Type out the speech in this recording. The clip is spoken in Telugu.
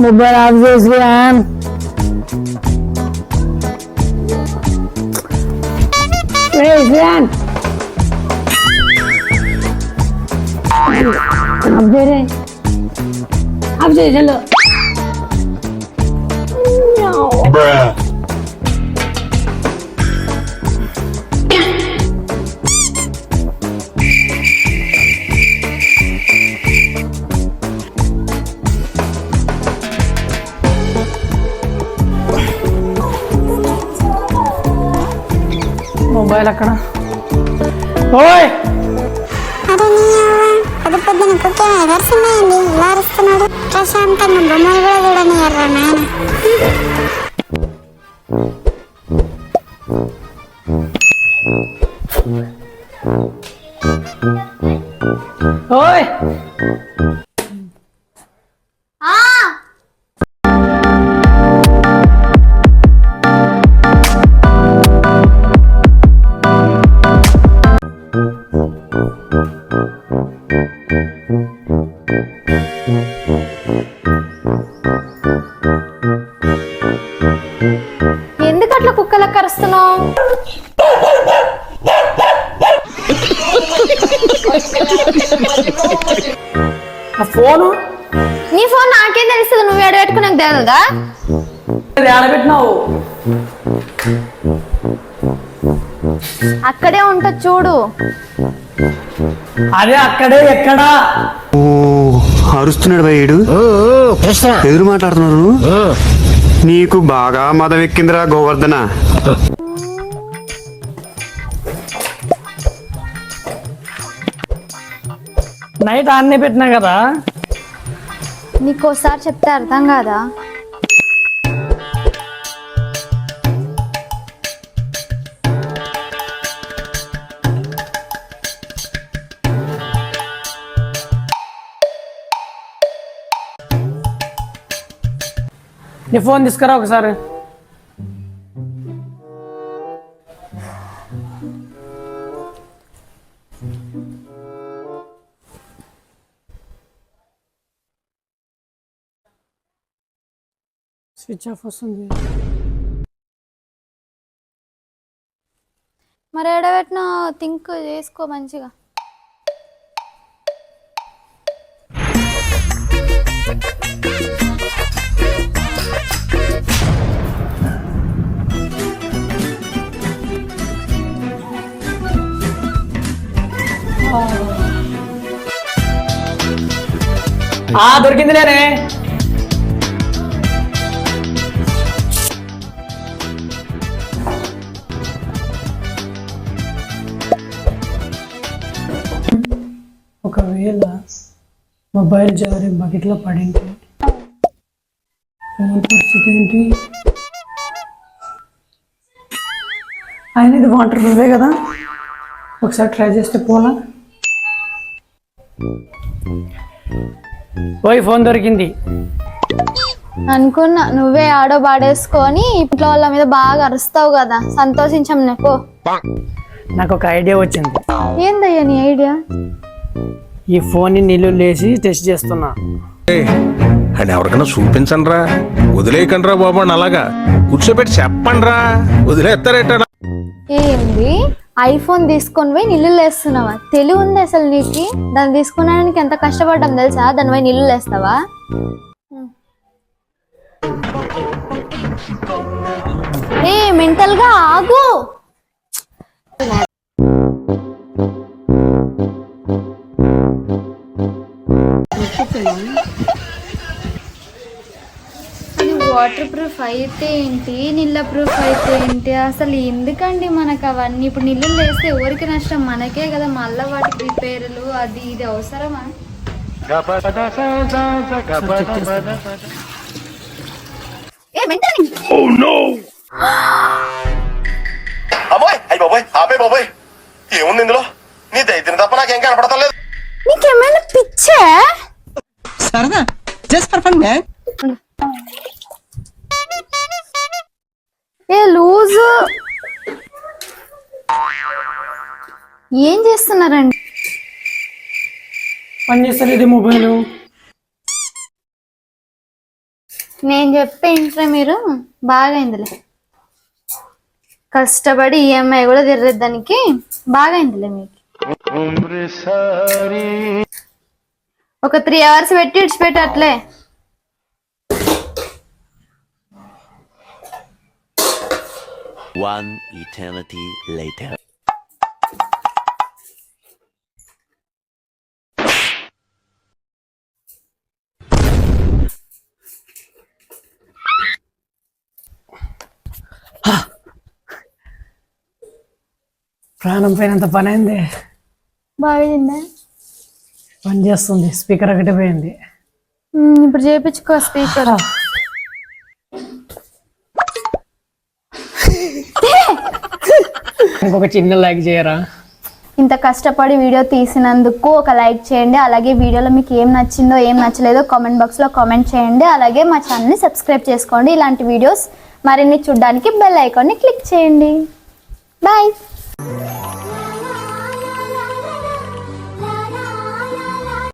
మొబైల్ ఆఫ్ చేసి ఆఫ్ చేసాడు. మొబైల్ అక్కడ. ఓయ్ పొద్దు పొద్దున కుక్క ఎగర్చున్నాయండి, ఇలా అరుస్తున్నాడు. ప్రశాంతంగా బొమ్మలు కూడా చూడనియర్రా నాయన. ఓయ్ ఎందుకు అట్లా కుక్కలకు కరుస్తున్నావు? ఫోను నీ ఫోన్ నాకేం తెలుస్తుంది? నువ్వు ఎడబెట్టుకుని నాకు తెలియదా? ఆడబెట్టినావు. అక్కడే ఉంటా చూడు. అదే అక్కడే ఎక్కడా? అరుస్తున్నాడు భయ్యుడు. ఎదురు మాట్లాడుతున్నారు. నీకు బాగా మదం ఎక్కిందిరా గోవర్ధన. నైట్ ఆన్నే పెట్టినా కదా. నీకోసారి చెప్తే అర్థం కాదా? నీ ఫోన్ తీసుకురా ఒకసారి. స్విచ్ ఆఫ్ వస్తుంది. మరి ఎడబెట్టినా థింక్ చేసుకో మంచిగా. దొరికింది నేనే. ఒకవేళ మొబైల్ జారి బకెట్లో పడింది, ఫోన్ పరిస్థితి ఏంటి? ఆయన ఇది వాటర్ ప్రూఫే కదా, ఒకసారి ట్రై చేస్తే పోలా. పోయి ఫోన్ దొరికింది అనుకున్నా. నువ్వే ఆడో బాడేసుకొని ఇంట్లో వాళ్ళ మీద బాగా అరుస్తావు కదా, సంతోషించాం. నాకు ఒక ఐడియా వచ్చింది. ఏందయ్యా నీ ఐడియా? ఈ ఫోన్ ని నీళ్ళు లేసి టెస్ట్ చేస్తున్నా. అని ఎవరికైనా చూపించండి రా, వదిలేయకండి రా బాబు. అలాగా కూర్చోబెట్టి చెప్పండి రా, వదిలేస్తారేట. ఏంది ఐఫోన్ తీసుకొని పోయి నిల్లు లేస్తున్నావా? తెలివి ఉంది అసలు నీకు? దాన్ని తీసుకున్నానికి ఎంత కష్టపడ్డాం తెలుసా? దాని పోయి నిల్లు లేస్తావా? ఏ మెంటల్ గా ఆగు. వాటర్ ప్రూఫ్ అయితే ఏంటి, నీళ్ళ ప్రూఫ్ అయితే ఏంటి? అసలు ఎందుకండి మనకు అవన్నీ? ఇప్పుడు నీళ్ళు వేస్తే ఎవరికి నష్టం? మనకే కదా. మళ్ళీ వాటికి రిపేర్లు అది ఇది అవసరమా? ఏముంది ఇందులో? నీ దైత్యం తప్ప నాకేం కనపడతలేదు. నీకేమైనా పిచ్చే? సరదా just for fun. A loose ఏం చేస్తున్నారండి? పని చేస్తారు ఇది మొబైల్. నేను చెప్తే ఇంట్లో మీరు బాగా అయిందిలే, కష్టపడి ఈఎంఐ కూడా తిరగడానికి బాగా అయిందిలే మీకు. ఒక 3 hours పెట్టి ఇడిచిపెట్టి అట్లే. One eternity later. ప్రాణం పోయినంత పని అయింది. బాగా అయిందా? పని చేస్తుంది, స్పీకర్ ఒకటి పోయింది. ఇప్పుడు చేయించుకో స్పీకర్. ఇంకొక చిన్న లైక్ చేయరా? ఇంత కష్టపడి వీడియో తీసినందుకు ఒక లైక్ చేయండి. అలాగే వీడియోలో మీకు ఏం నచ్చిందో ఏం నచ్చలేదో కామెంట్ బాక్స్లో కామెంట్ చేయండి. అలాగే మా ఛానల్ని సబ్స్క్రైబ్ చేసుకోండి. ఇలాంటి వీడియోస్ మరిన్ని చూడడానికి బెల్ ఐకాన్ని క్లిక్ చేయండి. బాయ్.